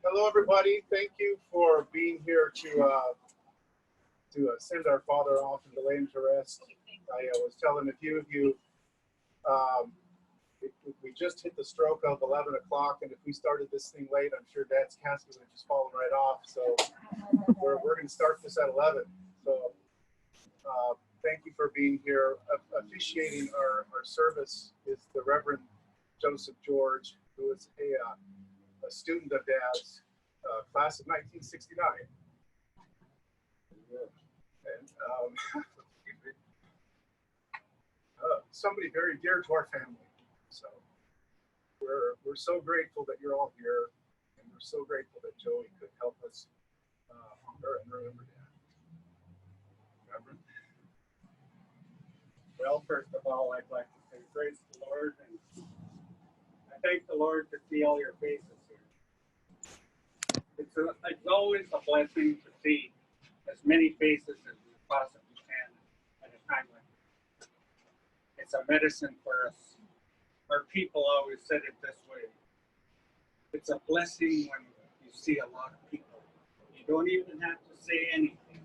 Hello, everybody. Thank you for being here to send our father off and to lay him to rest. I was telling a few of you, um, we just hit the stroke of 11 o'clock, and if we started this thing late, I'm sure Dad's casket would have just fallen right off. So we're going to start this at 11. So thank you for being here. Officiating our service is the Reverend Joseph George, who is a student of Dad's, class of 1969. And somebody very dear to our family. So we're so grateful that you're all here, and we're so grateful that Joey could help us honor and remember Dad. Reverend? Well, first of all, I'd like to say praise the Lord, and I thank the Lord to see all your faces here. It's always a blessing to see as many faces as we possibly can at a time like this. It's a medicine for us. Our people always said it this way. It's a blessing when you see a lot of people. You don't even have to say anything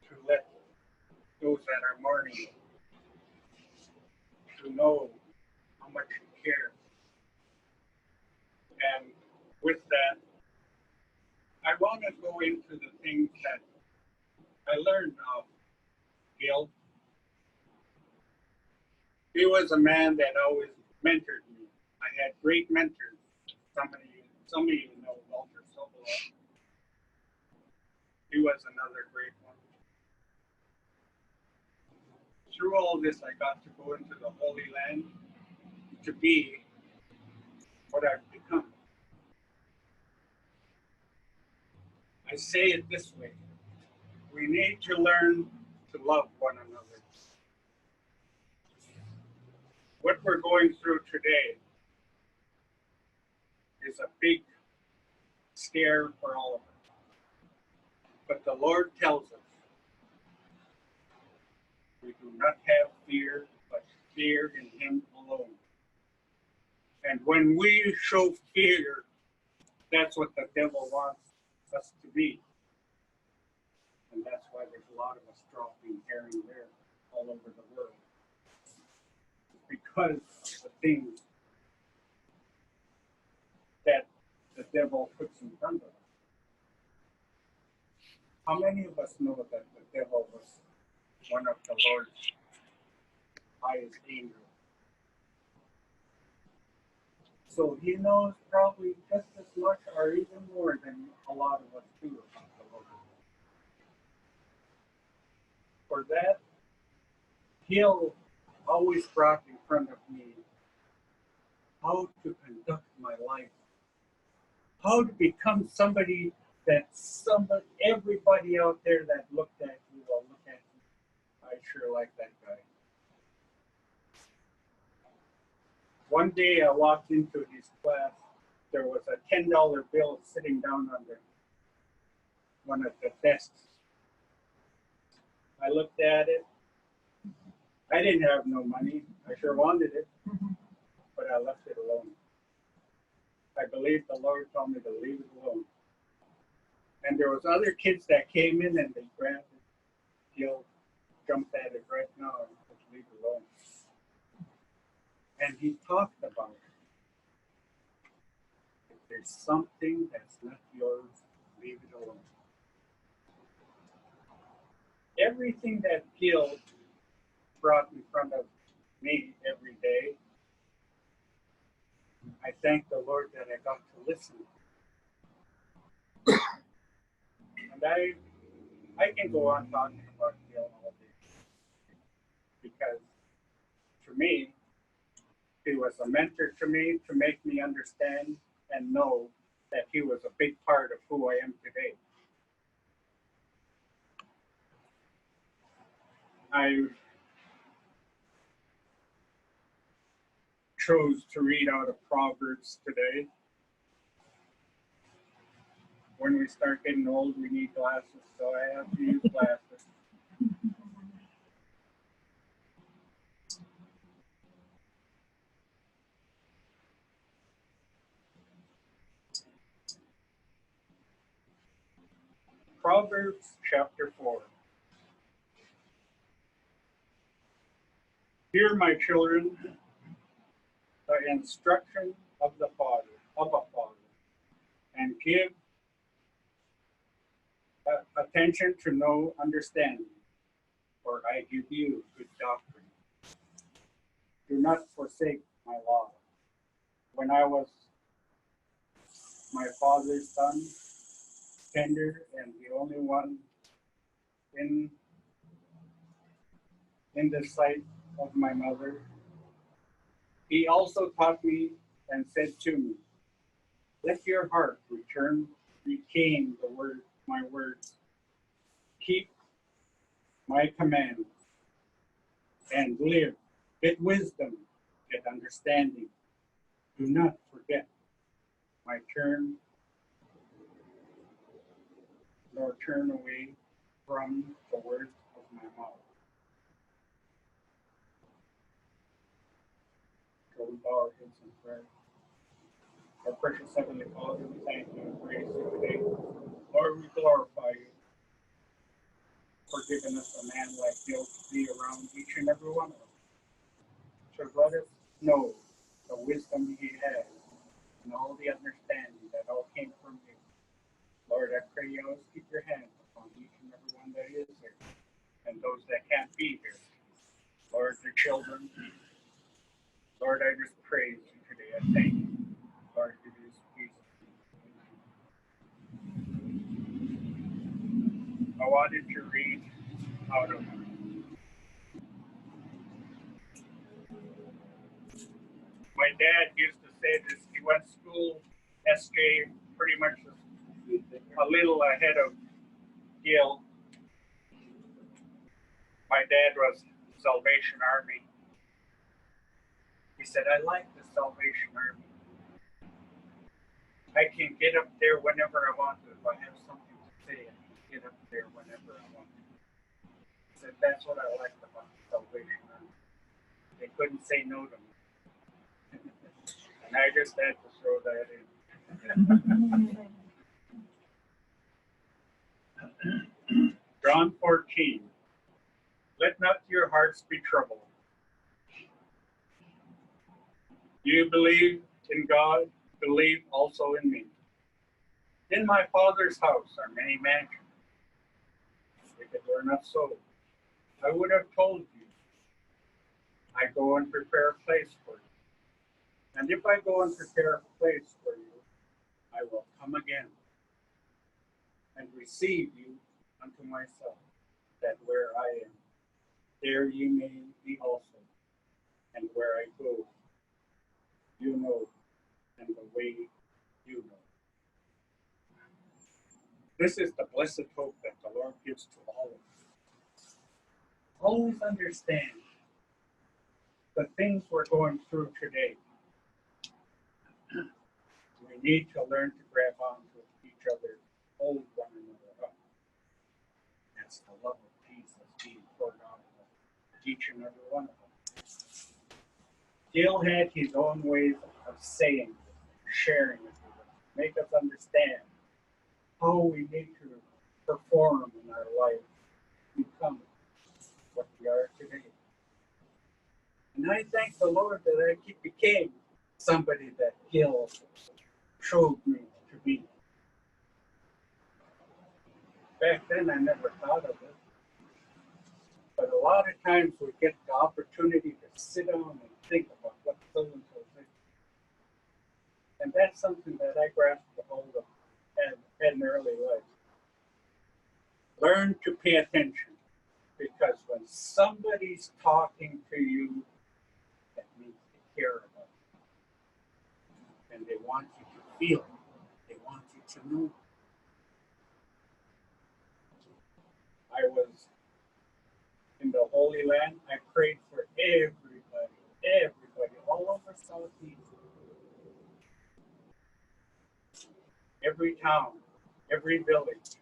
to let those that are mourning to know how much you care. And with that, I want to go into the things that I learned of Gil. He was a man that always mentored me. I had great mentors. Some of you know Walter Sobola. He was another great one. Through all this, I got to go into the Holy Land to be what I've become. I say it this way. We need to learn to love one another. What we're going through today is a big scare for all of us. But the Lord tells us we do not have fear, but fear in Him alone. And when we show fear, that's what the devil wants us to be. And that's why there's a lot of us dropping here and there all over the world. Because of the things that the devil puts in front of us. How many of us know that the devil was one of the Lord's highest angels? So he knows probably just as much or even more than a lot of us do about the Lord. For that, he'll always brought in front of me how to conduct my life, how to become somebody that everybody out there that looked at you will look at you. I sure like that guy. One day I walked into his class. There was a $10 bill sitting down on one of the desks. I looked at it. I didn't have no money. I sure wanted it, but I left it alone. I believe the Lord told me to leave it alone. And there was other kids that came in and they grabbed it. Gil jumped at it right now and just leave it alone. And he talked about it. If there's something that's not yours, leave it alone. Everything that Gil brought in front of me every day, I thank the Lord that I got to listen. And I can go on talking about Gil all day. Because to me, he was a mentor to me to make me understand and know that he was a big part of who I am today. I chose to read out of Proverbs today. When we start getting old, we need glasses, so I have to use glasses. Proverbs chapter 4. Hear, my children, the instruction of a father, and give attention to know understanding, for I give you good doctrine. Do not forsake my law. When I was my father's son, tender and the only one in the sight of my mother, he also taught me and said to me, let your heart retain my words, keep my commands, and live. Get wisdom, get understanding. Do not forget my turn, nor turn away from the words of my mouth. So we bow our heads in prayer. Our precious Heavenly Father, we thank you and praise you today. Lord, we glorify you for giving us a man like you to be around each and every one of us. So let us know the wisdom he has and all the understanding that all came from you. Lord, I pray you always keep your hand upon each and every one that is here and those that can't be here. Lord, the children. Lord, I just praise you today. I thank you. Lord, give you peace. I wanted to read out of my dad used to say this. He went to school, SJ, pretty much a little ahead of Gil. My dad was Salvation Army. He said, I like the Salvation Army. I can get up there whenever I want to. If I have something to say, I can get up there whenever I want to. He said, that's what I liked about the Salvation Army. They couldn't say no to me. And I just had to throw that in. John 14. Let not your hearts be troubled. You believe in God, believe also in me. In my Father's house are many mansions. If it were not so, I would have told you. I go and prepare a place for you. And if I go and prepare a place for you, I will come again and receive you unto myself, that where I am, there you may be also. And where I go, you know, and the way you know. This is the blessed hope that the Lord gives to all of us. Always understand the things we're going through today. We need to learn to grab on to each other, hold one another up. That's the love of Jesus being poured out of each and every one of us. Gil had his own ways of saying it, sharing it with us, make us understand how we need to perform in our life, become what we are today. And I thank the Lord that I became somebody that Gil showed me to be. Back then, I never thought of it. But a lot of times we get the opportunity to sit down and think about what so-and-so did. And that's something that I grasped a hold of at an early life. Learn to pay attention, because when somebody's talking to you, that means they care about you. And they want you to feel it. They want you to know. I was in the Holy Land. I prayed for everybody, all over Southeast. Every town, every village,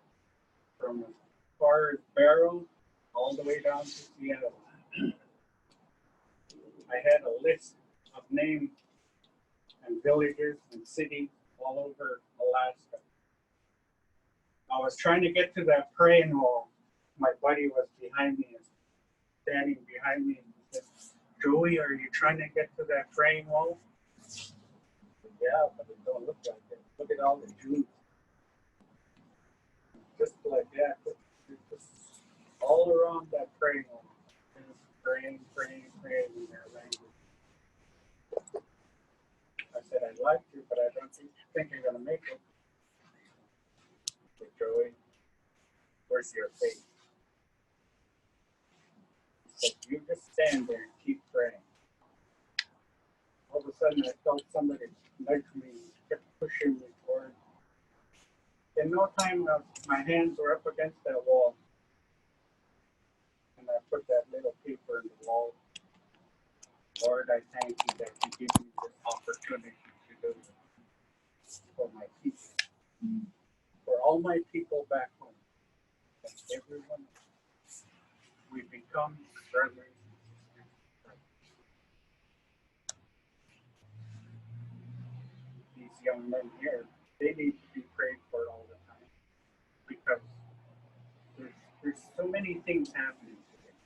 from as far as Barrow all the way down to Seattle. I had a list of names and villages and cities all over Alaska. I was trying to get to that praying wall. My buddy was behind me, standing behind me, and he said, Joey, are you trying to get to that praying wall? I said, yeah, but it don't look like it. Look at all the Jews. Just like that, just all around that praying wall. Just praying in their language. I said, I'd like to, but I don't think you're going to make it. I said, Joey, where's your faith? He said, you just stand there and keep praying. All of a sudden, I felt somebody nudge me, kept pushing me toward. In no time, my hands were up against that wall, and I put that little paper in the wall. Lord, I thank you that you give me this opportunity to do it for my people, for all my people back home, and everyone. We become brothers and sisters. These young men here, they need to be prayed for all the time because there's so many things happening today.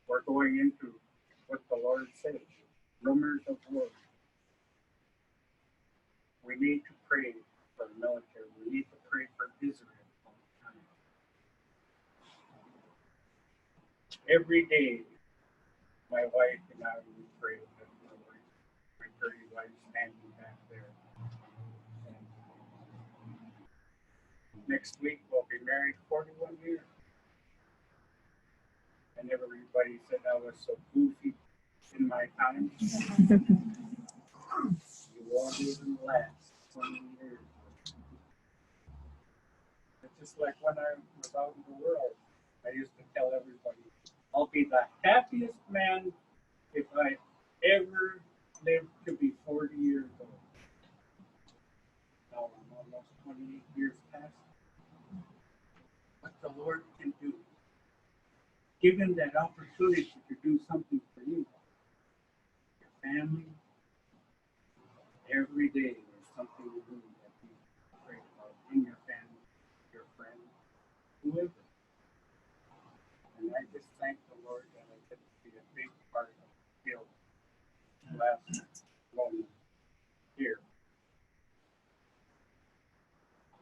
We're going into what the Lord says, rumors of war. We need to pray for the military. We need to pray for Israel all the time. Every day, my wife and I will pray with my pretty wife standing back there. And next week we'll be married 41 years. And everybody said I was so goofy in my time. You won't even last 20 years. It's just like when I was out in the world, I used to tell everybody, I'll be the happiest man if I ever lived to be 40 years old. Now I'm almost 28 years past. What the Lord can do. Given that opportunity to do something for you, your family, every day there's something to do that you pray about in your family, your friends, whoever. And I just thank the Lord that I get to be a big part of the field last moment here.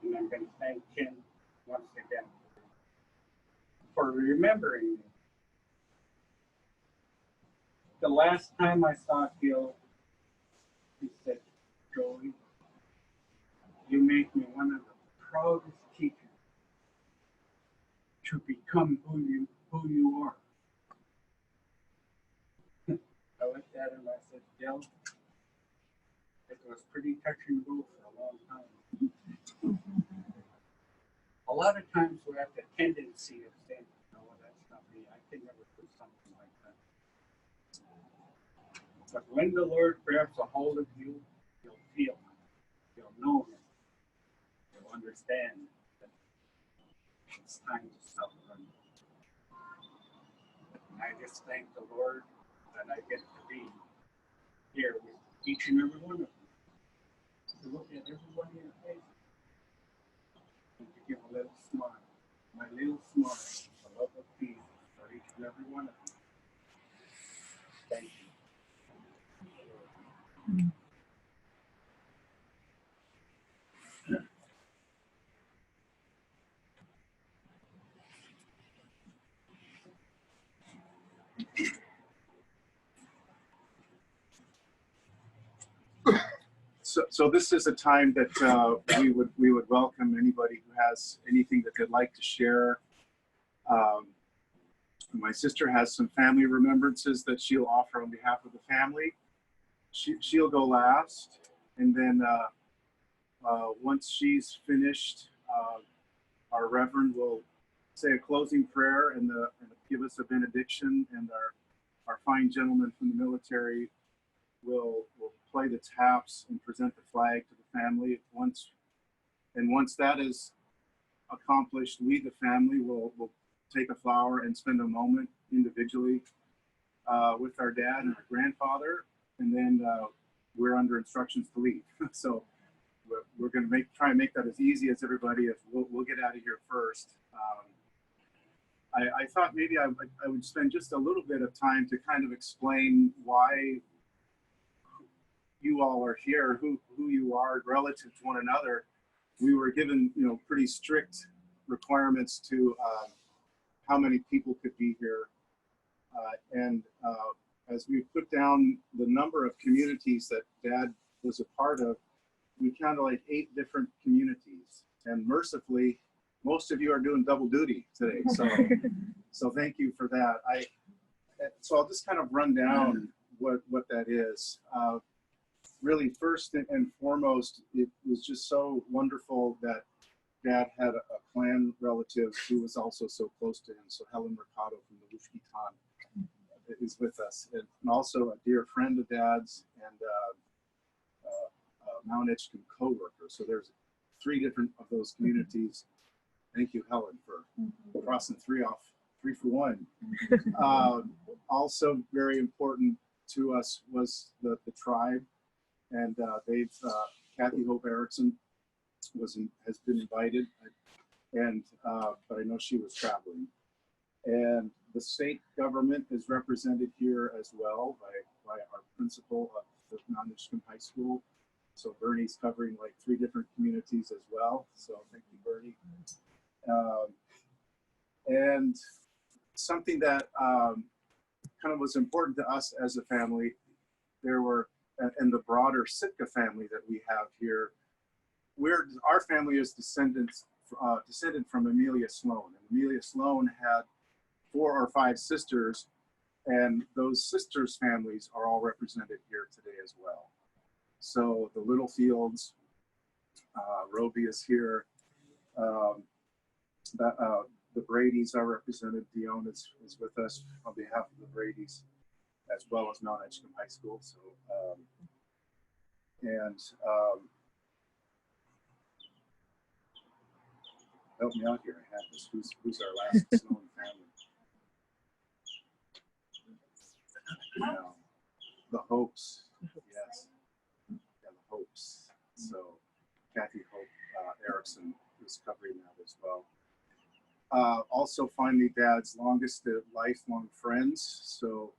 And I'm going to thank Ken once again for remembering me. The last time I saw Gil, he said, Joey, you make me one of the proudest teachers to become who you are. I looked at him and I said, Gil, it was pretty touch and go for a long time. A lot of times we have the tendency of saying, no, that's not me. I can never do something like that. But when the Lord grabs a hold of you, you'll feel Him. You'll know Him. You'll understand that it's time to stop running. And I just thank the Lord that I get to be here with each and every one of you. To look at everyone in your face and to give a little smile. My little smile, the love of Jesus for each and every one of you. Thank you. So this is a time that we would welcome anybody who has anything that they'd like to share. My sister has some family remembrances that she'll offer on behalf of the family. She'll go last, and then once she's finished, our Reverend will say a closing prayer and give us a benediction, and our fine gentleman from the military will play the taps and present the flag to the family. Once that is accomplished, we, the family, will take a flower and spend a moment individually with our dad and our grandfather, and then we're under instructions to leave. So we're going to try and make that as easy as everybody. If we'll get out of here first. I thought maybe I would spend just a little bit of time to kind of explain why you all are here, who you are relative to one another. We were given, pretty strict requirements to how many people could be here. And as we put down the number of communities that Dad was a part of, we counted like 8 different communities. And mercifully, most of you are doing double duty today. So thank you for that. So I'll just kind of run down what that is. Really, first and foremost, it was just so wonderful that Dad had a clan relative who was also so close to him. So Helen Mercado from the Wushkitan is with us, and also a dear friend of Dad's and Mount Edgecombe co-worker. So there's 3 different of those communities. Thank you, Helen, for crossing 3 for 1. Also very important to us was the tribe, and they've Kathy Hope Erickson has been invited, and but I know she was traveling. And the state government is represented here as well by our principal of the Mount Edgecombe High School. So Bernie's covering like 3 different communities as well. So thank you, Bernie. And something that kind of was important to us as a family, there were, and the broader Sitka family that we have here, our family is descended from Amelia Sloan. And Amelia Sloan had 4 or 5 sisters, and those sisters' families are all represented here today as well. So the Littlefields, Roby is here. The Brady's are represented. Dion is with us on behalf of the Brady's, as well as Mount Edgecombe High School. So, help me out here. I have this. Who's our last Sloan family? The Hopes. Yes. Yeah, the Hopes. So Kathy Hope Erickson is covering that as well. Also, finally, Dad's longest lifelong friends. So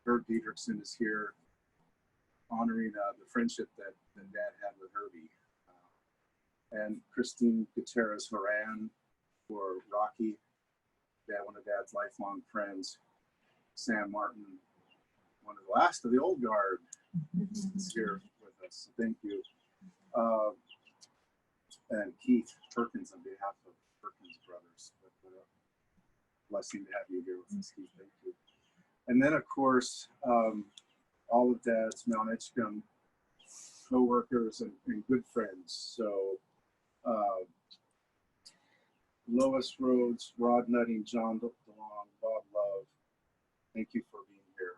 Herb Diedrichson is here honoring the friendship that Dad had with Herbie. And Christine Gutierrez Horan for Rocky, one of Dad's lifelong friends. Sam Martin, one of the last of the old guard, is here with us. Thank you. And Keith Perkins on behalf of Perkins Brothers. What a blessing to have you here with us, Keith. Thank you. And then, of course, all of Dad's Mount Edgecombe co-workers and good friends. So Lois Rhodes, Rod Nutting, John DeLong, Bob Love, thank you for being here.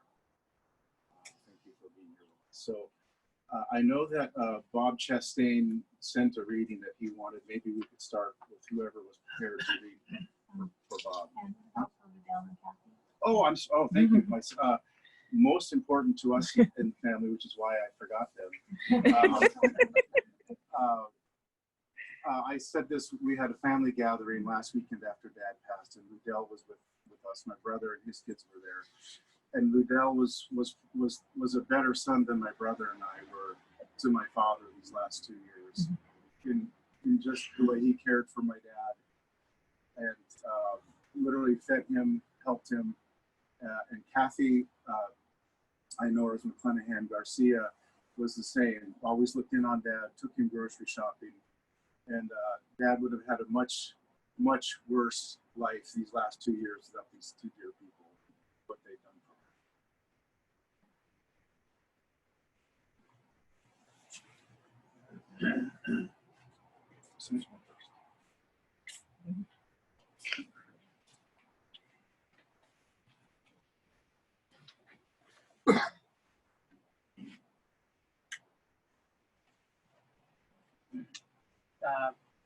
Thank you for being here with us. So I know that Bob Chastain sent a reading that he wanted. Maybe we could start with whoever was prepared to read for Bob. And also Liddell and Kathy. Oh, thank you. Most important to us in the family, which is why I forgot them. I said this, we had a family gathering last weekend after Dad passed, and Liddell was with us. My brother and his kids were there. And Liddell was a better son than my brother and I were to my father these last 2 years. In just the way he cared for my dad and literally fed him, helped him. And Kathy, I know her as McClenahan Garcia, was the same. Always looked in on Dad, took him grocery shopping. And Dad would have had a much, much worse life these last 2 years without these 2 dear people, what they've done for her.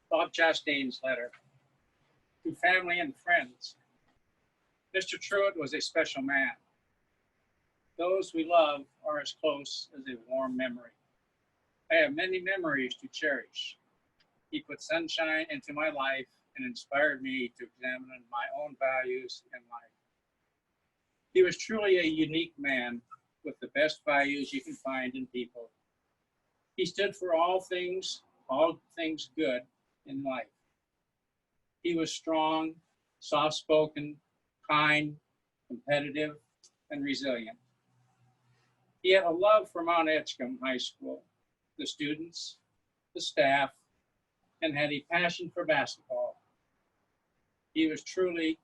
Bob Chastain's letter to family and friends. Mr. Truitt was a special man. Those we love are as close as a warm memory. I have many memories to cherish. He put sunshine into my life and inspired me to examine my own values in life. He was truly a unique man with the best values you can find in people. He stood for all things good in life. He was strong, soft-spoken, kind, competitive, and resilient. He had a love for Mount Edgecombe High School, the students, the staff, and had a passion for basketball. He was truly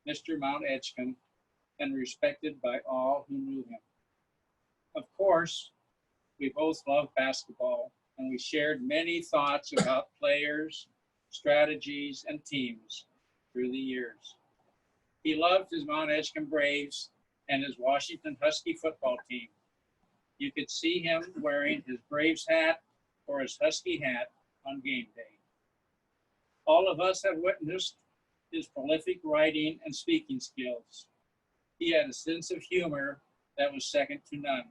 Mr. Mount Edgecombe and respected by all who knew him. Of course, we both loved basketball, and we shared many thoughts about players, strategies, and teams through the years. He loved his Mount Edgecombe Braves and his Washington Husky football team. You could see him wearing his Braves hat or his Husky hat on game day. All of us have witnessed his prolific writing and speaking skills. He had a sense of humor that was second to none.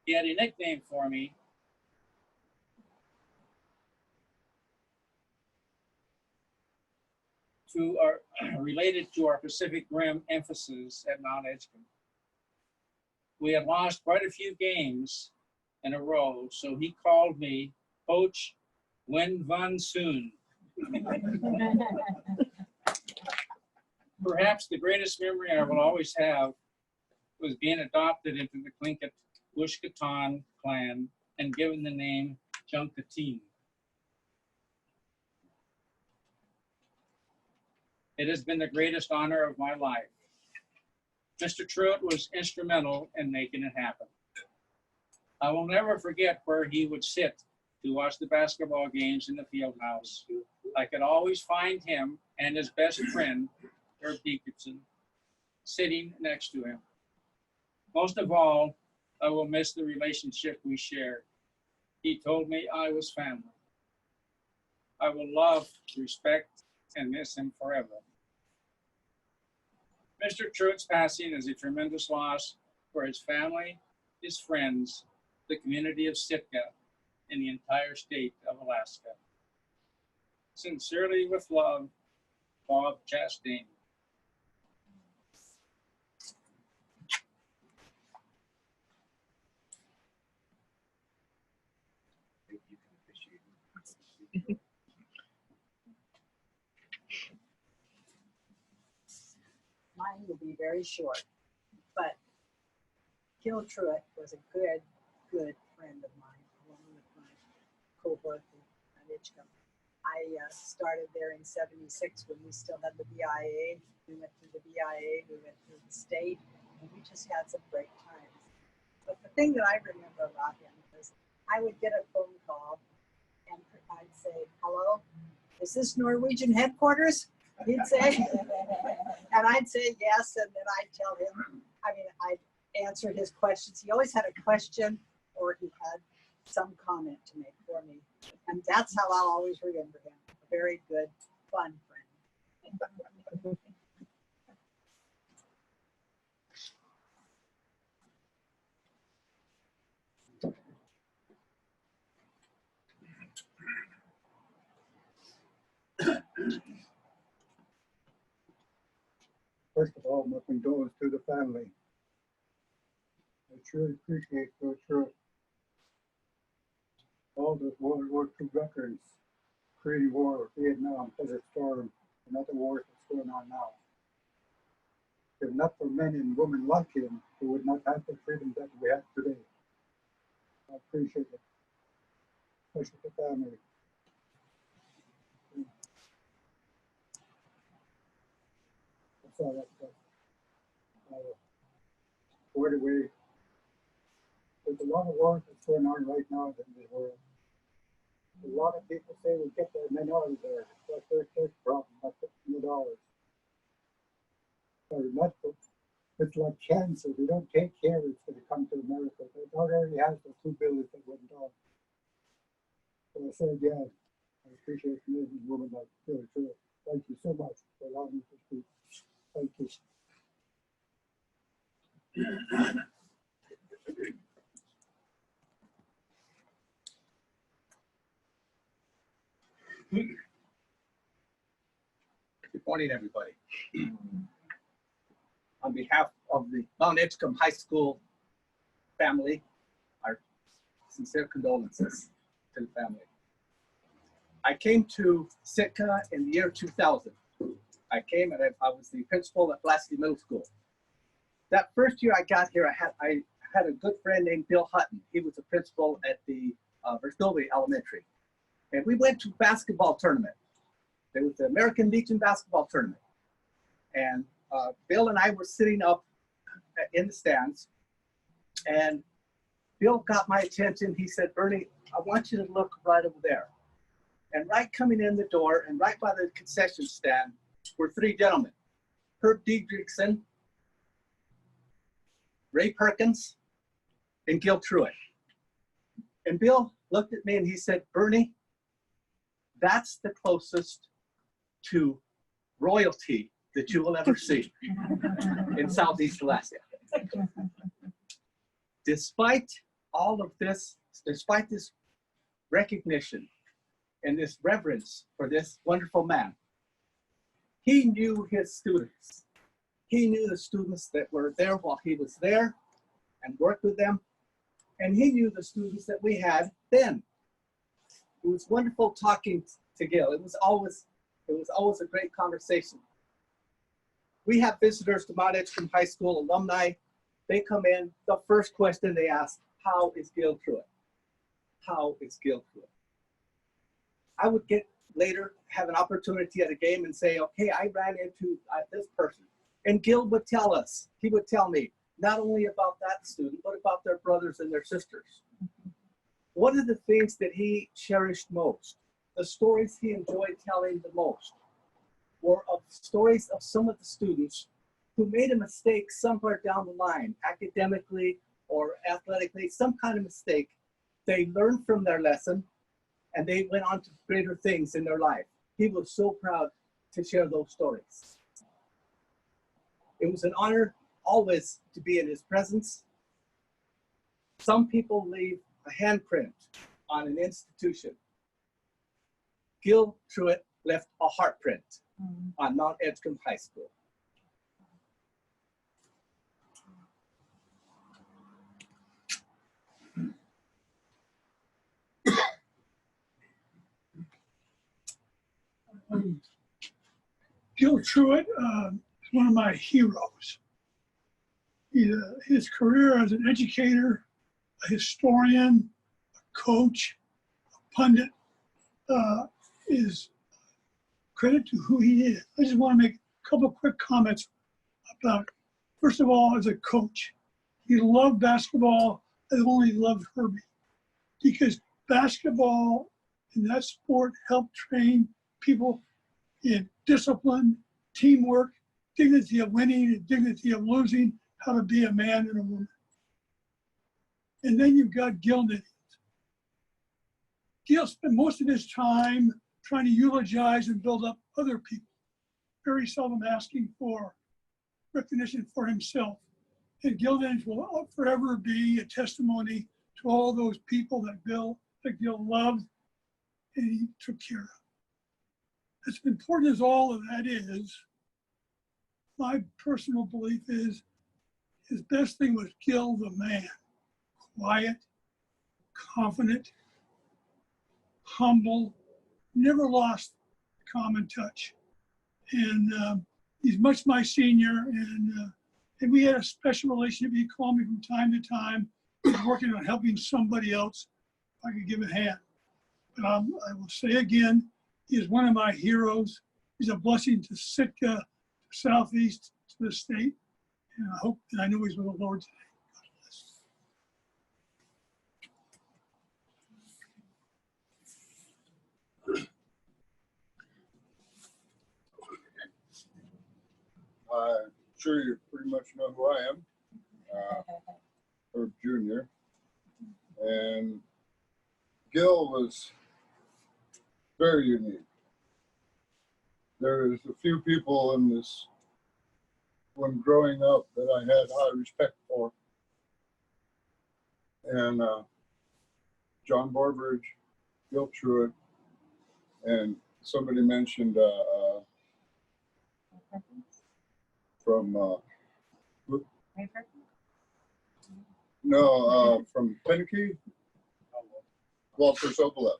He had a nickname for me. Related to our Pacific Rim emphasis at Mount Edgecombe. We had lost quite a few games in a row, so he called me Coach Win Van Soon. Perhaps the greatest memory I will always have was being adopted into the Tlingit Wishkatan clan and given the name Junkateen. It has been the greatest honor of my life. Mr. Truitt was instrumental in making it happen. I will never forget where he would sit to watch the basketball games in the field house. I could always find him and his best friend, Herb Dickinson, sitting next to him. Most of all, I will miss the relationship we shared. He told me I was family. I will love, respect, and miss him forever. Mr. Truitt's passing is a tremendous loss for his family, his friends, the community of Sitka, and the entire state of Alaska. Sincerely with love, Bob Chastain. Mine will be very short, but Gil Truitt was a good friend of mine, along with my cohort at Edgecombe. I started there in '76 when we still had the BIA. We went through the BIA, we went through the state, and we just had some great times. But the thing that I remember about him was I would get a phone call and I'd say, "Hello, is this Norwegian headquarters?" He'd say, and I'd say yes, and then I'd tell him, I'd answer his questions. He always had a question or he had some comment to make for me. And that's how I'll always remember him. A very good, fun friend. First of all, my condolences to the family. I truly appreciate Coach Truitt. All the World War II veterans, Korean War, Vietnam, Desert Storm, and other wars that's going on now. If not for men and women like him, we would not have the freedom that we have today. I appreciate it, especially the family. That's all I've got. By the way, there's a lot of wars that's going on right now in the world. A lot of people say we get the minority there. That's their problem, not $50. Or not, it's like cancer. If we don't take care, it's going to come to America. It already has the 2 billion that went down. So I said, yeah, I appreciate men and women like Gilbert A Truitt. Thank you so much for allowing me to speak. Thank you. Good morning, everybody. On behalf of the Mount Edgecombe High School family, our sincere condolences to the family. I came to Sitka in the year 2000. I came and I was the principal at Blasky Middle School. That first year I got here, I had a good friend named Bill Hutton. He was a principal at the Verstovia Elementary. And we went to a basketball tournament. There was the American Legion basketball tournament. And Bill and I were sitting up in the stands. And Bill got my attention. He said, Bernie, I want you to look right over there. And right coming in the door and right by the concession stand were three gentlemen, Herb Diedrichson, Ray Perkins, and Gil Truitt. And Bill looked at me and he said, Bernie, that's the closest to royalty that you will ever see in Southeast Alaska. Despite all of this, despite this recognition and this reverence for this wonderful man, he knew his students. He knew the students that were there while he was there and worked with them. And he knew the students that we had then. It was wonderful talking to Gil. It was always a great conversation. We have visitors to Mount Edgecombe High School, alumni. They come in, the first question they ask, how is Gil Truitt? How is Gil Truitt? I would later have an opportunity at a game and say, okay, I ran into this person. And Gil would tell us, he would tell me, not only about that student, but about their brothers and their sisters. One of the things that he cherished most, the stories he enjoyed telling the most, were of stories of some of the students who made a mistake somewhere down the line, academically or athletically, some kind of mistake. They learned from their lesson and they went on to greater things in their life. He was so proud to share those stories. It was an honor always to be in his presence. Some people leave a handprint on an institution. Gil Truitt left a heartprint on Mount Edgecombe High School. Gil Truitt is one of my heroes. His career as an educator, a historian, a coach, a pundit, is credit to who he is. I just want to make a couple quick comments about, first of all, as a coach. He loved basketball as only he loved Herbie, because basketball in that sport helped train people in discipline, teamwork, dignity of winning and dignity of losing, how to be a man and a woman. And then you've got Gil Nittings. Gil spent most of his time trying to eulogize and build up other people, very seldom asking for recognition for himself. And Gil Nittings will forever be a testimony to all those people that Gil loved and he took care of. As important as all of that is, my personal belief is his best thing was Gil the man. Quiet, confident, humble, never lost common touch. And he's much my senior, and we had a special relationship. He called me from time to time. He was working on helping somebody else if I could give a hand. But I will say again, he is one of my heroes. He's a blessing to Sitka, to Southeast, to the state. And I hope, and I know he's with the Lord today. I'm sure you pretty much know who I am, Herb Jr. And Gil was very unique. There's a few people in this, when growing up, that I had high respect for. And John Barbridge, Gil Truitt, And somebody mentioned from from Tennessee, Walter Sobolev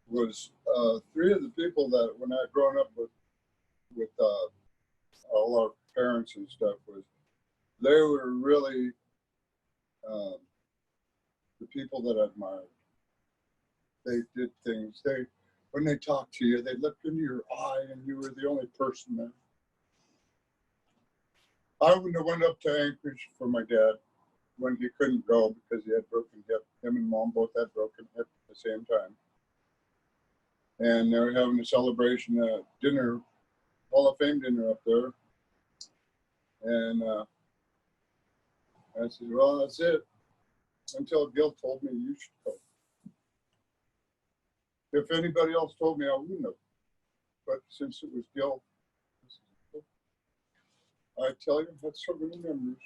was three of the people that when I had grown up with all our parents and stuff was they were really the people that I admired. They did things. When they talked to you, they looked into your eye, and you were the only person there. I wouldn't have went up to Anchorage for my dad when he couldn't go because he had broken hip. Him and Mom both had broken hip at the same time. And they were having a celebration dinner, Hall of Fame dinner up there. And I said, well, that's it. Until Gil told me you should go. If anybody else told me, I wouldn't have. But since it was Gil, I tell you, that's so many memories.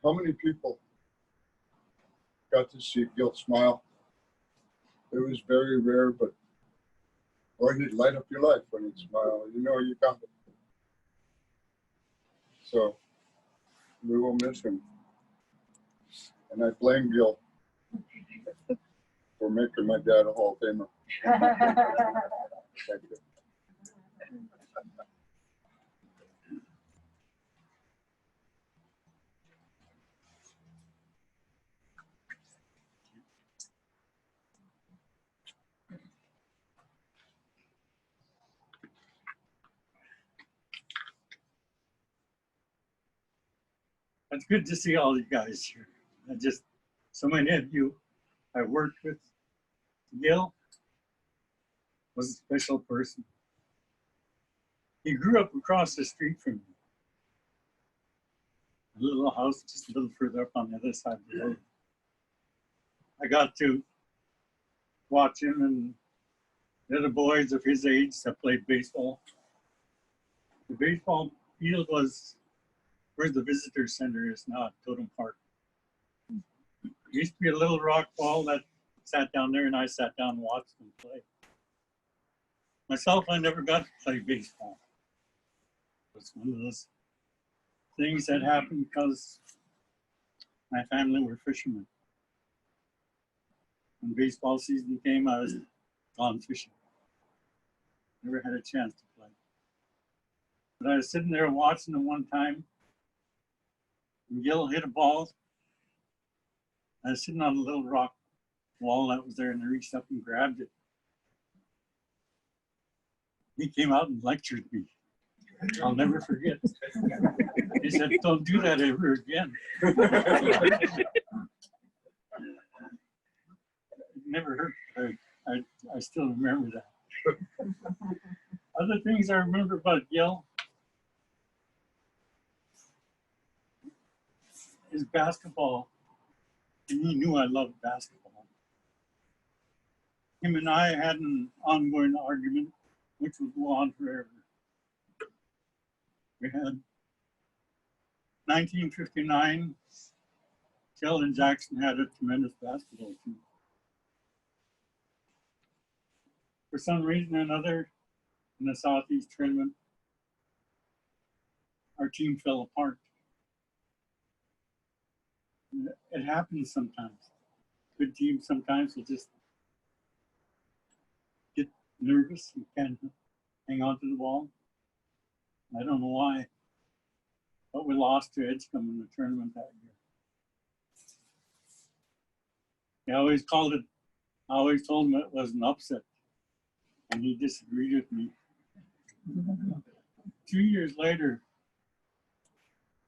How many people got to see Gil smile? It was very rare, but boy, he'd light up your life when he'd smile. You know you got it. So we will miss him. And I blame Gil for making my dad a Hall of Famer. Thank you. It's good to see all you guys here. So many of you I worked with. Gil was a special person. He grew up across the street from me. A little house just a little further up on the other side of the road. I got to watch him and the other boys of his age that played baseball. The baseball field was where the visitor center is now at Totem Park. There used to be a little rock wall that sat down there, and I sat down and watched them play. Myself, I never got to play baseball. It was one of those things that happened because my family were fishermen. When baseball season came, I was gone fishing. Never had a chance to play. But I was sitting there watching them one time, and Gil hit a ball. I was sitting on a little rock wall that was there, and I reached up and grabbed it. He came out and lectured me. I'll never forget. He said, "Don't do that ever again." It never hurt. I still remember that. Other things I remember about Gil is basketball. And he knew I loved basketball. Him and I had an ongoing argument, which would go on forever. We had 1959, Gil and Jackson had a tremendous basketball team. For some reason or another, in the Southeast tournament, our team fell apart. It happens sometimes. Good teams sometimes will just get nervous and can't hang on to the ball. I don't know why, but we lost to Edgecombe in the tournament that year. I always told him it was an upset, and he disagreed with me. 2 years later,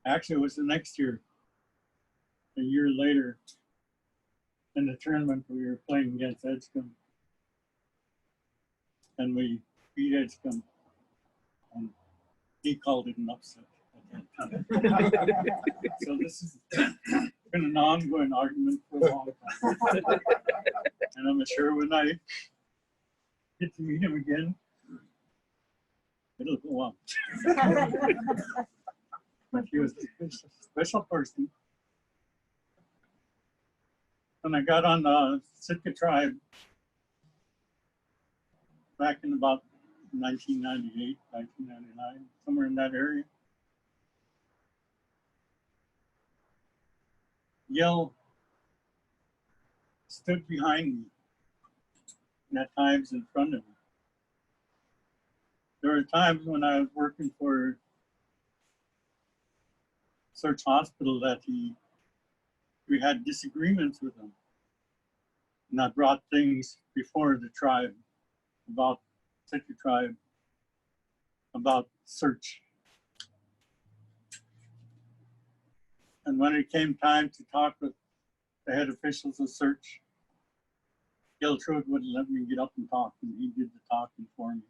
actually it was the next year, a year later, in the tournament we were playing against Edgecombe, and we beat Edgecombe, and he called it an upset at that time. So this has been an ongoing argument for a long time. And I'm sure when I get to meet him again, it'll go on. But he was a special person. when I got on the Sitka tribe back in about 1998, 1999, somewhere in that area, Gil stood behind me and at times in front of me. There were times when I was working for Search Hospital that we had disagreements with him. And I brought things before the tribe about Sitka tribe, about Search. And when it came time to talk with the head officials of Search, Gilbert A Truitt wouldn't let me get up and talk, and he did the talking for me.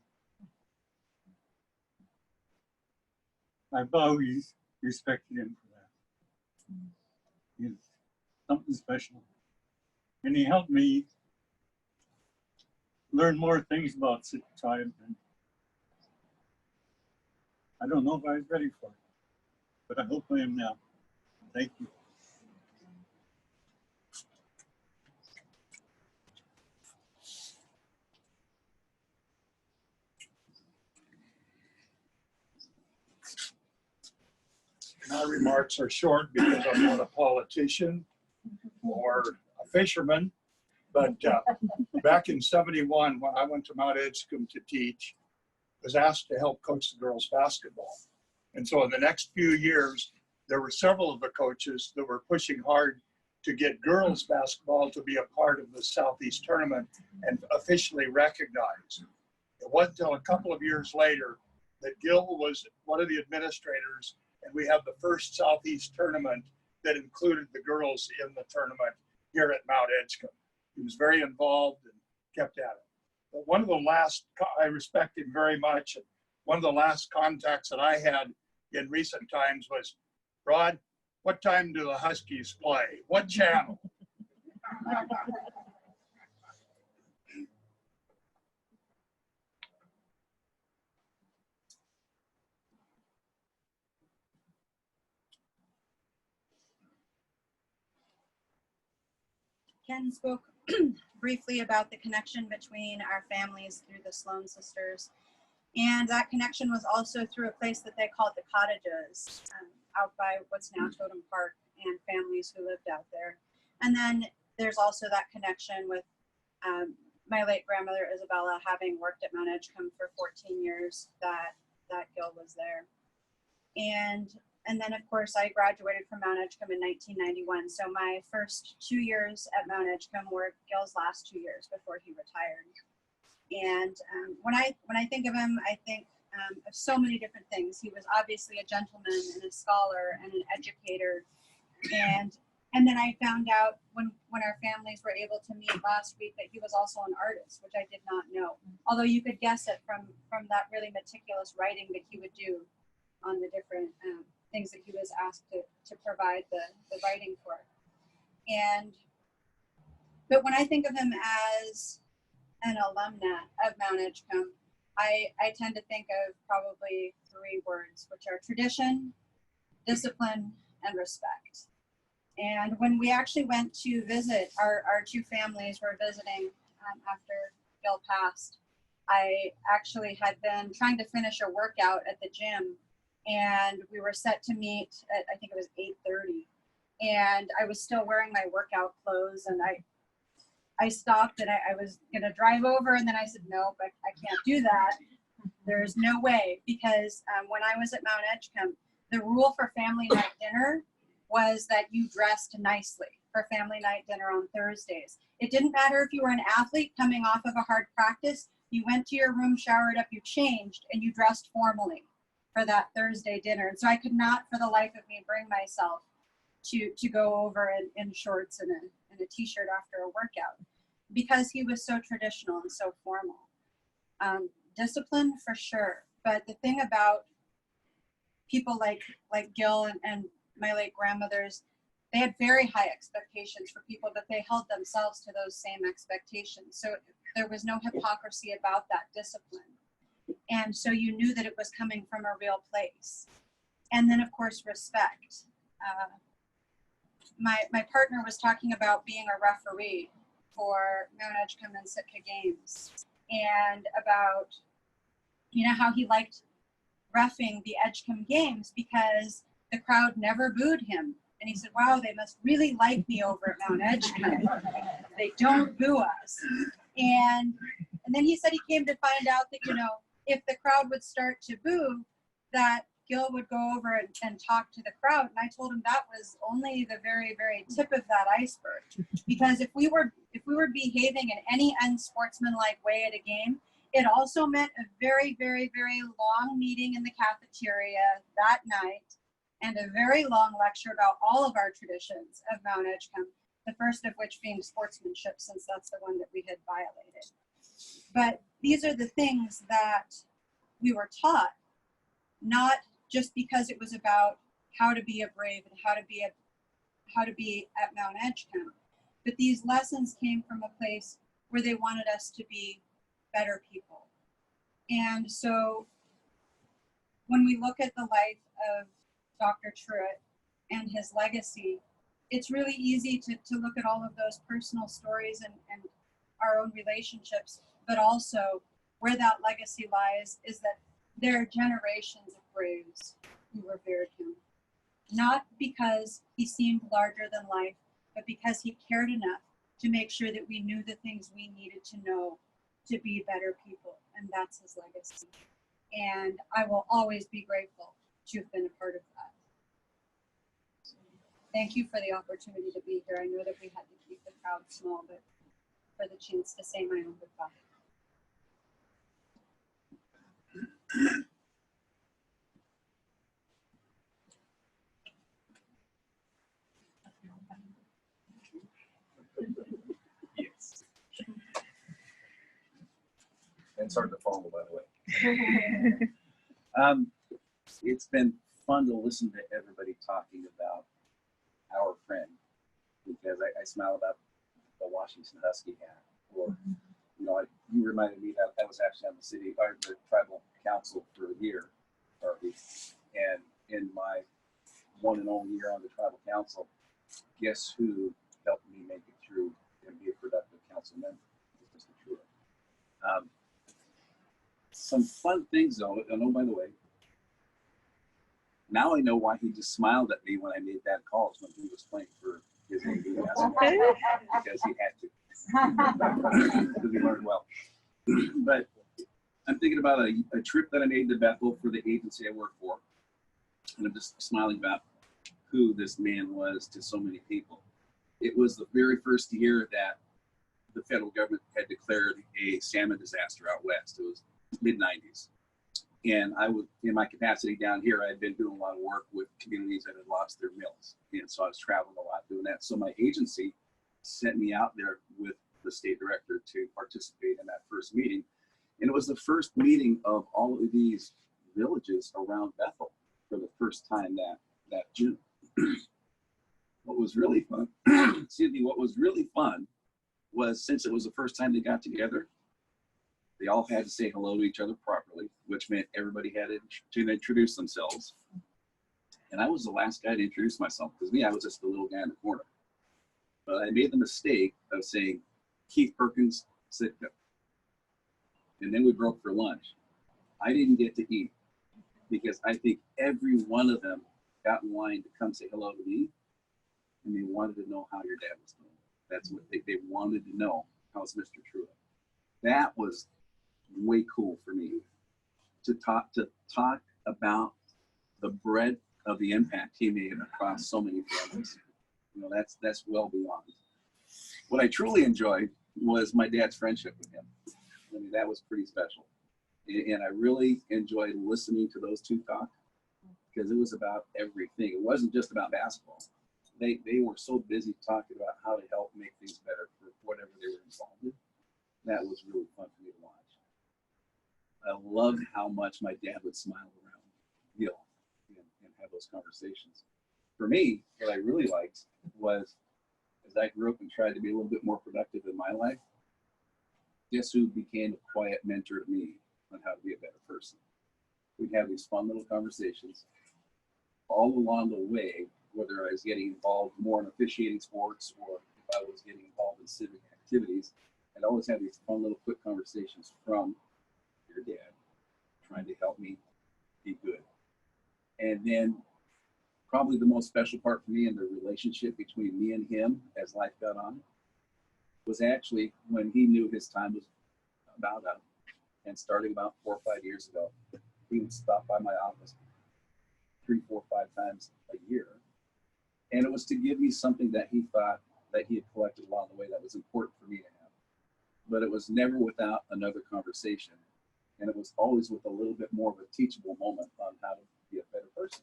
I've always respected him for that. He's something special. And he helped me learn more things about Sitka tribe. And I don't know if I was ready for it, but I hope I am now. Thank you. My remarks are short because I'm not a politician or a fisherman. But back in '71, when I went to Mount Edgecombe to teach, I was asked to help coach the girls basketball. And so in the next few years, there were several of the coaches that were pushing hard to get girls basketball to be a part of the Southeast tournament and officially recognized. It wasn't until a couple of years later that Gil was one of the administrators, and we have the first Southeast tournament that included the girls in the tournament here at Mount Edgecombe. He was very involved and kept at it. But one of the last, I respect him very much, and one of the last contacts that I had in recent times was, Rod, what time do the Huskies play? What channel? Ken spoke briefly about the connection between our families through the Sloan sisters. And that connection was also through a place that they called the Cottages, out by what's now Totem Park, and families who lived out there. And then there's also that connection with my late grandmother, Isabella, having worked at Mount Edgecombe for 14 years, that Gil was there. And then, of course, I graduated from Mount Edgecombe in 1991. So my first 2 years at Mount Edgecombe were Gil's last 2 years before he retired. And when I think of him, I think of so many different things. He was obviously a gentleman and a scholar and an educator. And then I found out when our families were able to meet last week that he was also an artist, which I did not know. Although you could guess it from that really meticulous writing that he would do on the different things that he was asked to provide the writing for. But when I think of him as an alumna of Mount Edgecombe, I tend to think of probably 3 words, which are tradition, discipline, and respect. And when we actually went to visit, our 2 families were visiting after Gil passed, I actually had been trying to finish a workout at the gym, and we were set to meet at, I think it was 8:30. And I was still wearing my workout clothes, and I stopped, and I was gonna drive over, and then I said, no, but I can't do that. There's no way, because when I was at Mount Edgecombe, the rule for family night dinner was that you dressed nicely for family night dinner on Thursdays. It didn't matter if you were an athlete coming off of a hard practice, you went to your room, showered up, you changed, and you dressed formally for that Thursday dinner. And so I could not for the life of me bring myself to go over in shorts and a t-shirt after a workout, because he was so traditional and so formal. Discipline for sure, but the thing about people like Gil and my late grandmothers, they had very high expectations for people, but they held themselves to those same expectations. So there was no hypocrisy about that discipline. And so you knew that it was coming from a real place. And then, of course, respect. my partner was talking about being a referee for Mount Edgecombe and Sitka games, and about, you know, how he liked reffing the Edgecombe games because the crowd never booed him. And he said, wow, they must really like me over at Mount Edgecombe. They don't boo us. And then he said he came to find out that, you know, if the crowd would start to boo, that Gil would go over and talk to the crowd. And I told him that was only the very, very tip of that iceberg. Because if we were behaving in any unsportsmanlike way at a game, it also meant a very, very, very long meeting in the cafeteria that night, and a very long lecture about all of our traditions of Mount Edgecombe, the first of which being sportsmanship, since that's the one that we had violated. But these are the things that we were taught, not just because it was about how to be a brave and how to be at Mount Edgecombe, but these lessons came from a place where they wanted us to be better people. And so when we look at the life of Dr. Truitt and his legacy, it's really easy to look at all of those personal stories and our own relationships, but also where that legacy lies is that there are generations of braves who revered him, not because he seemed larger than life, but because he cared enough to make sure that we knew the things we needed to know to be better people, and that's his legacy. And I will always be grateful to have been a part of that. Thank you for the opportunity to be here. I know that we had to keep the crowd small, but for the chance to say my own goodbye. Yes. And it's hard to follow, by the way. It's been fun to listen to everybody talking about our friend, because I smile about the Washington Husky hat, or, you know, you reminded me that I was actually on the tribal council for a year, or at least, and in my one and only year on the tribal council, guess who helped me make it through and be a productive council member? Mr. Truitt. Some fun things though, and oh, by the way, now I know why he just smiled at me when I made bad calls when he was playing for his AD basketball, because he had to, because he learned well. But I'm thinking about a trip that I made to Bethel for the agency I work for, and I'm just smiling about who this man was to so many people. It was the very first year that the federal government had declared a salmon disaster out west. It was mid-90s. And I was, in my capacity down here, I had been doing a lot of work with communities that had lost their mills. And so I was traveling a lot doing that. So my agency sent me out there with the state director to participate in that first meeting. And it was the first meeting of all of these villages around Bethel for the first time that June. What was really fun, excuse me, what was really fun was, since it was the first time they got together, they all had to say hello to each other properly, which meant everybody had to introduce themselves. And I was the last guy to introduce myself, because me, I was just the little guy in the corner. But I made the mistake of saying, Keith Perkins, Sitka. And then we broke for lunch. I didn't get to eat, because I think every one of them got in line to come say hello to me, and they wanted to know how your dad was doing. That's what they wanted to know. How's Mr. Truitt? That was way cool for me to talk about the breadth of the impact he made across so many families. You know, that's well beyond. What I truly enjoyed was my dad's friendship with him. I mean, that was pretty special. And I really enjoyed listening to those two talk, because it was about everything. It wasn't just about basketball. They were so busy talking about how to help make things better for whatever they were involved in. That was really fun for me to watch. I loved how much my dad would smile around Gil and have those conversations. For me, what I really liked was, as I grew up and tried to be a little bit more productive in my life, guess who became a quiet mentor to me on how to be a better person? We'd have these fun little conversations. All along the way, whether I was getting involved more in officiating sports or if I was getting involved in civic activities. I'd always have these fun little quick conversations from your dad, trying to help me be good. And then probably the most special part for me in the relationship between me and him as life got on was actually when he knew his time was about up, and starting about 4 or 5 years ago, he would stop by my office 3, 4, 5 times a year. And it was to give me something that he thought that he had collected along the way that was important for me to have. But it was never without another conversation. And it was always with a little bit more of a teachable moment on how to be a better person.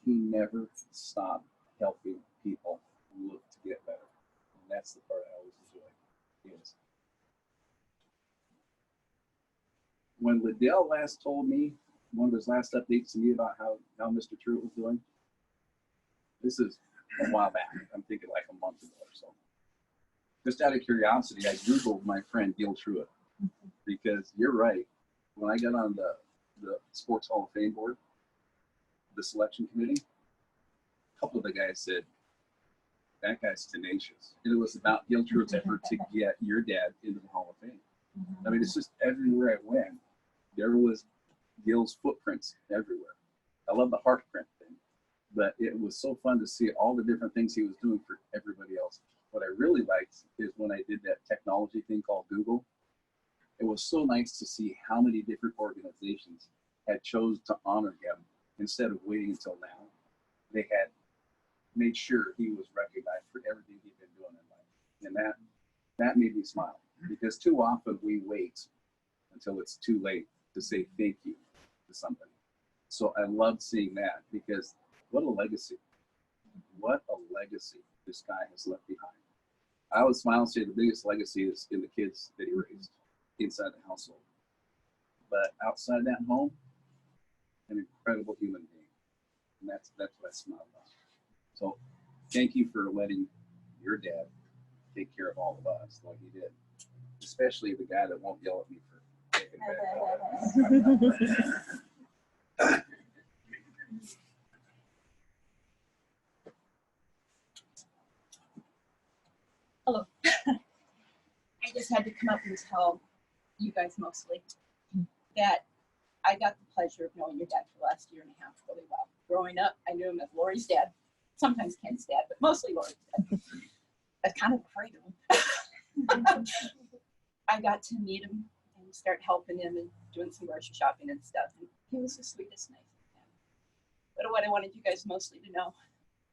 He never stopped helping people look to get better. And that's the part I always enjoy. Yes. When Liddell last told me, one of his last updates to me about how Mr. Truitt was doing, this is a while back. I'm thinking like a month ago or so. Just out of curiosity, I Googled my friend Gil Truitt, because you're right. When I got on the Sports Hall of Fame board, the selection committee, a couple of the guys said, that guy's tenacious. And it was about Gil Truitt's effort to get your dad into the Hall of Fame. I mean, it's just everywhere I went, there was Gil's footprints everywhere. I love the heart print thing, but it was so fun to see all the different things he was doing for everybody else. What I really liked is when I did that technology thing called Google, it was so nice to see how many different organizations had chose to honor him instead of waiting until now. They had made sure he was recognized for everything he'd been doing in life. And that made me smile, because too often we wait until it's too late to say thank you to somebody. So I loved seeing that, because what a legacy. What a legacy this guy has left behind. I would smile and say the biggest legacy is in the kids that he raised inside the household. But outside that home, an incredible human being. And that's what I smile about. So thank you for letting your dad take care of all of us like he did. Especially the guy that won't yell at me for taking back. Hello. I just had to come up and tell you guys mostly that I got the pleasure of knowing your dad for the last 1.5 years really well. Growing up, I knew him as Lori's dad, sometimes Ken's dad, but mostly Lori's dad. I was kind of afraid of him. I got to meet him and start helping him and doing some grocery shopping and stuff. And he was the sweetest, nicest man. But what I wanted you guys mostly to know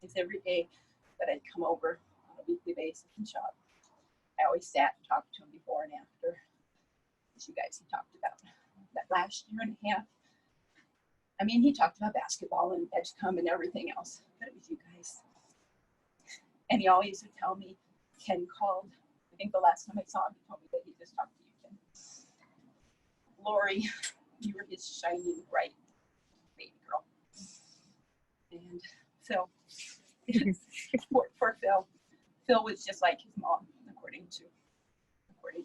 is every day that I'd come over on a weekly basis and shop, I always sat and talked to him before and after. As you guys had talked about that last 1.5 years. I mean, he talked about basketball and Edgecombe and everything else, but it was you guys. And he always would tell me, Ken called. I think the last time I saw him, he told me that he just talked to you, Ken. Lori, you were his shining, bright baby girl. And Phil, for Phil was just like his mom, according to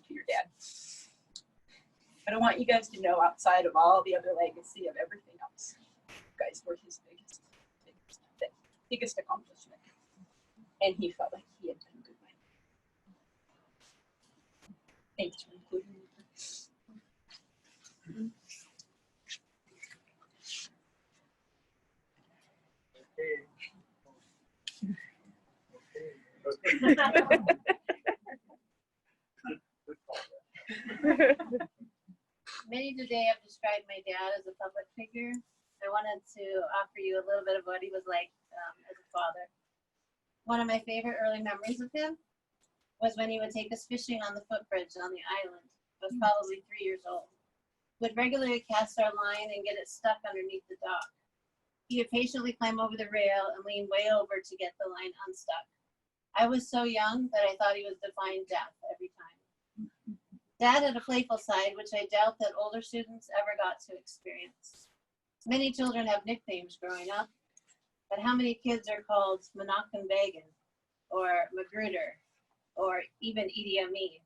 your dad. But I want you guys to know, outside of all the other legacy of everything else, you guys were his biggest accomplishment. And he felt like he had done good by you. Thanks for including me. Many today have described my dad as a public figure. I wanted to offer you a little bit of what he was like as a father. One of my favorite early memories of him was when he would take us fishing on the footbridge on the island. I was probably 3 years old. Would regularly cast our line and get it stuck underneath the dock. He would patiently climb over the rail and lean way over to get the line unstuck. I was so young that I thought he was defying death every time. Dad had a playful side, which I doubt that older students ever got to experience. Many children have nicknames growing up, but how many kids are called Menachem Begin, or Magruder, or even Idi Amin?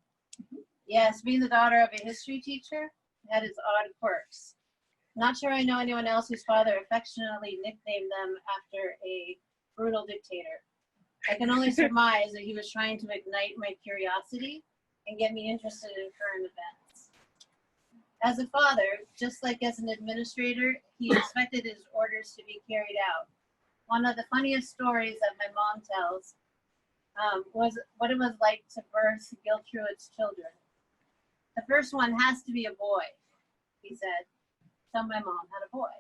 Yes, being the daughter of a history teacher had its odd quirks. Not sure I know anyone else whose father affectionately nicknamed them after a brutal dictator. I can only surmise that he was trying to ignite my curiosity and get me interested in current events. As a father, just like as an administrator, he expected his orders to be carried out. One of the funniest stories that my mom tells was what it was like to birth Gilbert A Truitt's children. The first one has to be a boy, he said. So my mom had a boy.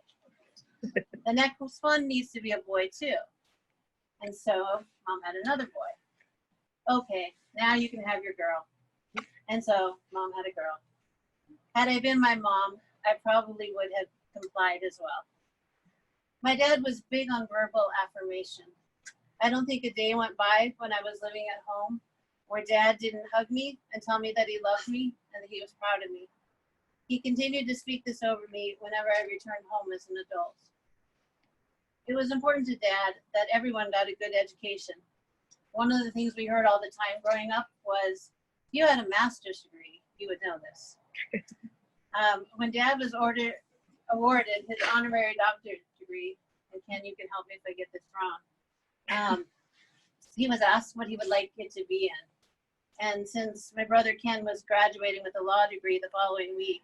The next one needs to be a boy too. And so mom had another boy. Okay, now you can have your girl. And so mom had a girl. Had I been my mom, I probably would have complied as well. My dad was big on verbal affirmation. I don't think a day went by when I was living at home where dad didn't hug me and tell me that he loved me and that he was proud of me. He continued to speak this over me whenever I returned home as an adult. It was important to dad that everyone got a good education. One of the things we heard all the time growing up was, if you had a master's degree, you would know this. When dad was awarded his honorary doctorate degree, and Ken, you can help me if I get this wrong, he was asked what he would like it to be in. And since my brother Ken was graduating with a law degree the following week,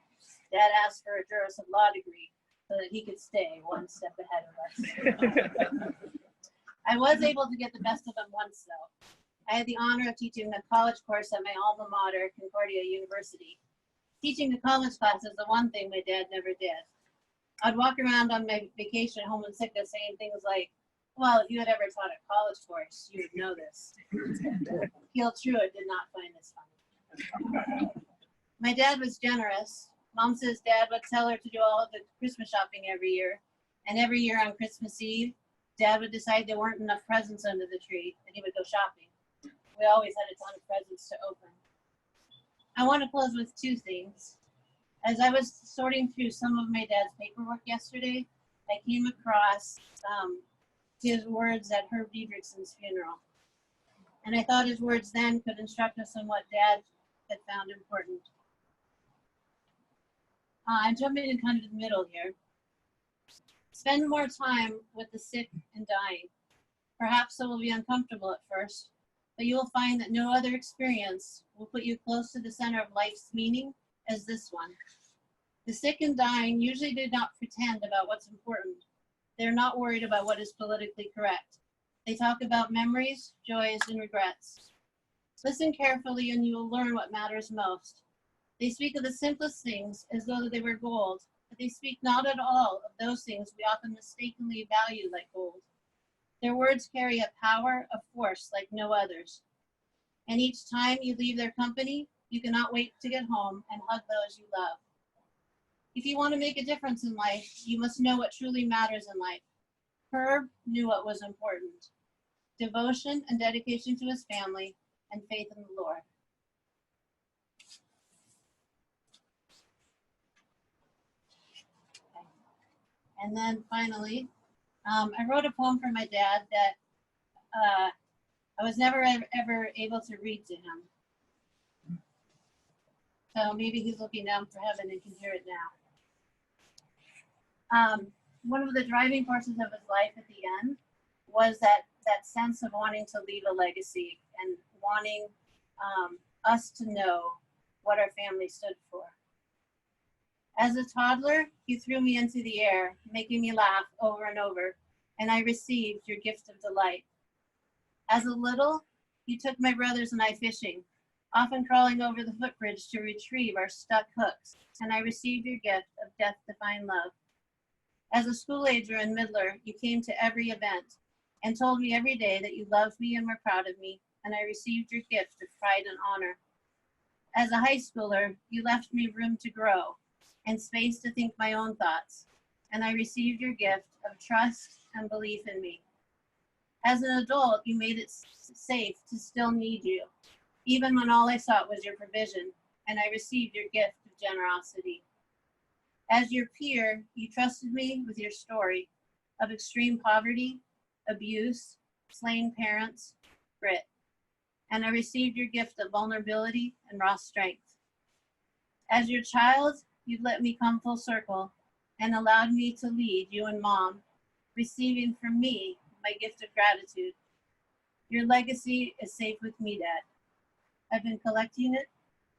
dad asked for a Juris of Law degree so that he could stay one step ahead of us. I was able to get the best of them once though. I had the honor of teaching the college course at my alma mater, Concordia University. Teaching the college class is the one thing my dad never did. I'd walk around on my vacation home in Sitka saying things like, well, if you had ever taught a college course, you would know this. Gilbert A Truitt did not find this funny. My dad was generous. Mom says dad would tell her to do all of the Christmas shopping every year. And every year on Christmas Eve, dad would decide there weren't enough presents under the tree and he would go shopping. We always had a ton of presents to open. I want to close with two things. As I was sorting through some of my dad's paperwork yesterday, I came across his words at Herb Diedrichson's funeral. And I thought his words then could instruct us on what dad had found important. I'm jumping in kind of the middle here. Spend more time with the sick and dying. Perhaps it will be uncomfortable at first, but you will find that no other experience will put you close to the center of life's meaning as this one. The sick and dying usually do not pretend about what's important. They're not worried about what is politically correct. They talk about memories, joys, and regrets. Listen carefully and you will learn what matters most. They speak of the simplest things as though they were gold, but they speak not at all of those things we often mistakenly value like gold. Their words carry a power, a force like no others. And each time you leave their company, you cannot wait to get home and hug those you love. If you want to make a difference in life, you must know what truly matters in life. Herb knew what was important: devotion and dedication to his family and faith in the Lord. Okay. And then finally, I wrote a poem for my dad that I was never ever able to read to him. So maybe he's looking down for heaven and can hear it now. One of the driving forces of his life at the end was that sense of wanting to leave a legacy and wanting us to know what our family stood for. As a toddler, you threw me into the air, making me laugh over and over, and I received your gift of delight. As a little, you took my brothers and I fishing, often crawling over the footbridge to retrieve our stuck hooks, and I received your gift of death-defying love. As a school-ager and middler, you came to every event and told me every day that you loved me and were proud of me, and I received your gift of pride and honor. As a high schooler, you left me room to grow and space to think my own thoughts, and I received your gift of trust and belief in me. As an adult, you made it safe to still need you, even when all I sought was your provision, and I received your gift of generosity. As your peer, you trusted me with your story of extreme poverty, abuse, slain parents, grit, and I received your gift of vulnerability and raw strength. As your child, you've let me come full circle and allowed me to lead you and Mom, receiving from me my gift of gratitude. Your legacy is safe with me, Dad. I've been collecting it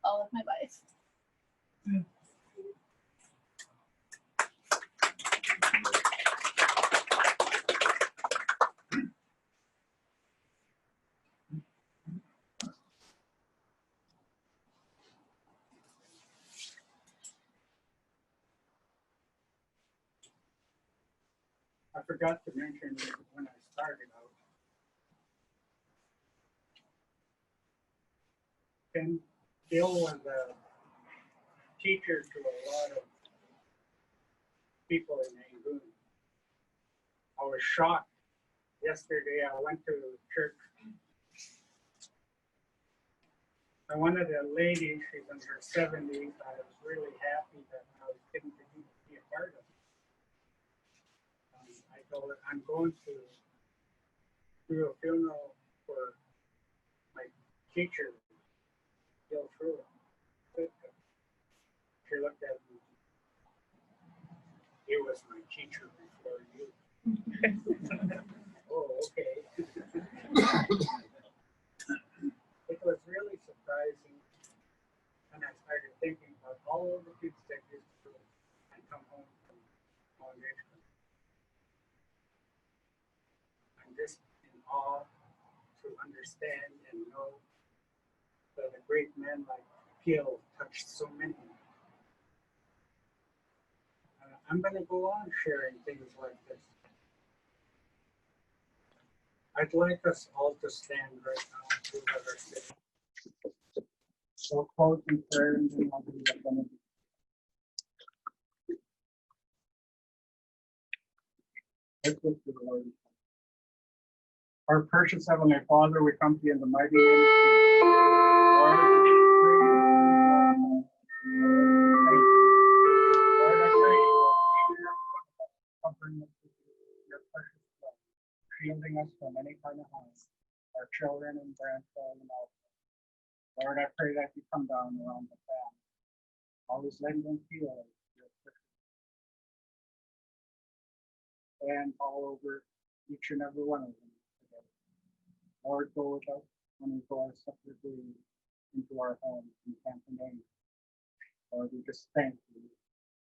all of my life. I forgot to mention when I started out. And Bill was a teacher to a lot of people in Rangoon. I was shocked. Yesterday I went to church. And one of the ladies, she's in her 70s, I was really happy that I was getting to be a part of it. I told her, I'm going to do a funeral for my teacher, Gilbert A Truitt, Sitka. She looked at me. He was my teacher before you. Oh, okay. It was really surprising. And I started thinking about all of the kids that used to and come home from college. I'm just in awe to understand and know that a great man like Gil touched so many. I'm going to go on sharing things like this. I'd like us all to stand right now to our sitting. So close in prayer and then I'll do that benediction. Let's look to the Lord. Our precious Heavenly Father, we come to you in the mighty name of Jesus. Lord, we pray Lord, I pray you covering us with your precious blood, shielding us from any kind of harm, our children and grandchildren also. Lord, I pray that you come down around the family. Always let them feel your precious and all over each and every one of them together. Lord, go with us when we go our separate ways into our homes and camping days. Lord, we just thank you.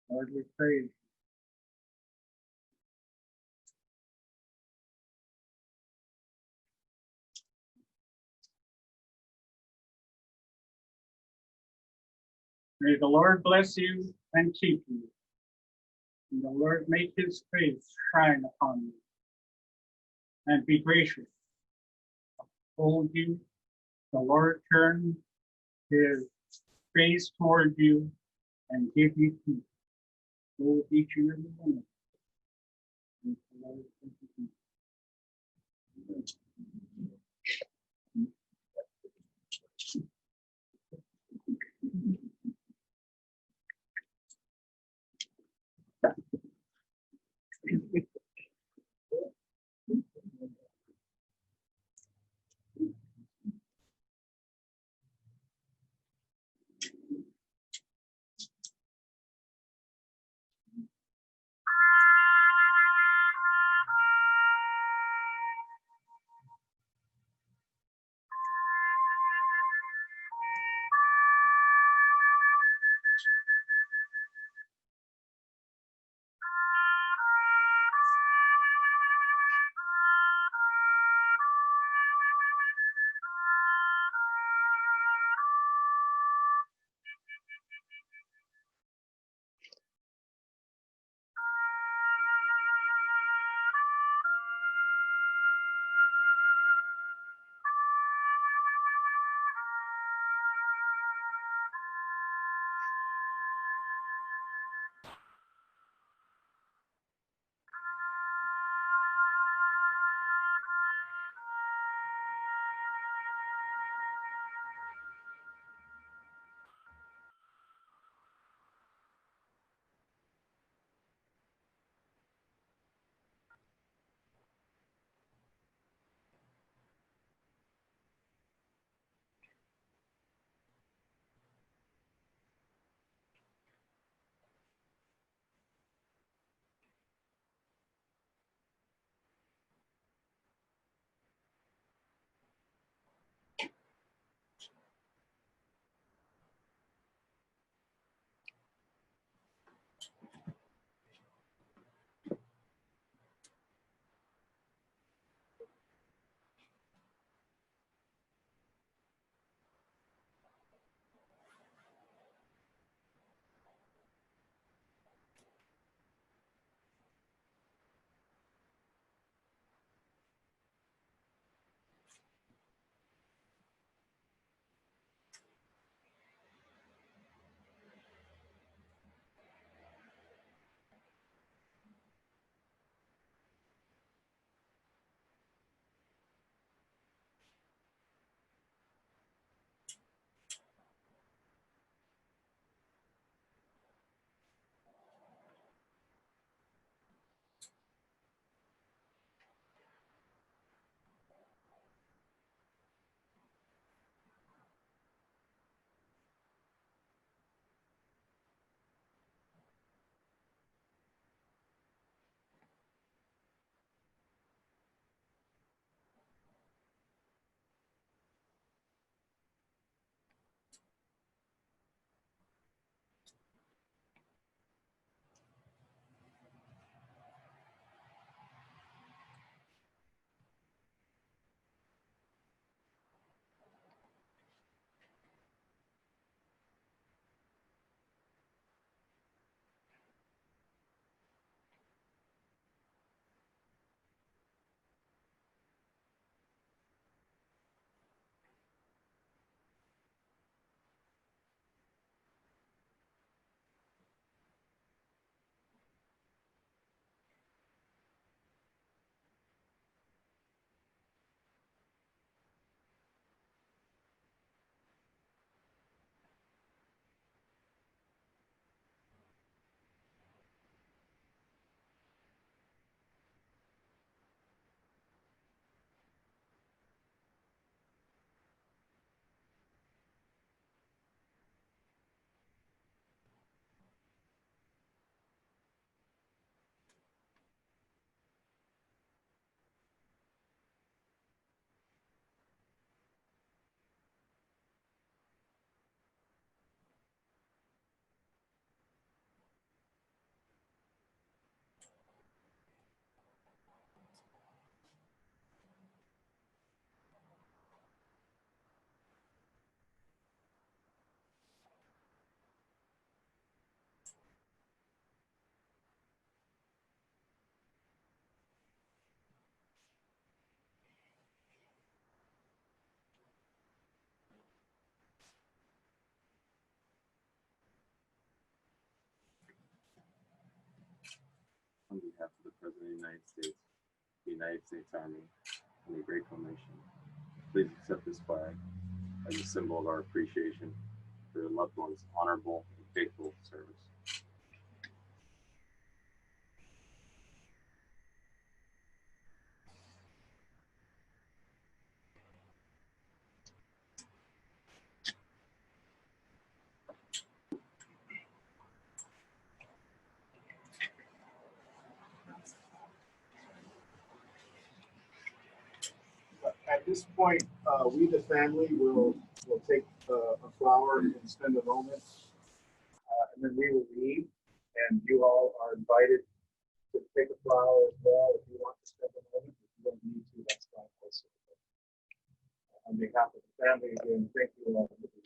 Lord, we praise you. May the Lord bless you and keep you. May the Lord make his face shine upon you and be gracious. Hold you. The Lord turn his face toward you and give you peace. Go with each and every one of you. May the Lord give you peace. President of the United States, the United States Army, and the Grateful Nation. Please accept this flag as a symbol of our appreciation for your loved ones' honorable and faithful service. At this point, we, the family, will take a flower and spend a moment, and then we will leave. And you all are invited to take a flower as well if you want to spend a moment. If you don't need to, that's fine also. On behalf of the family, again, thank you all for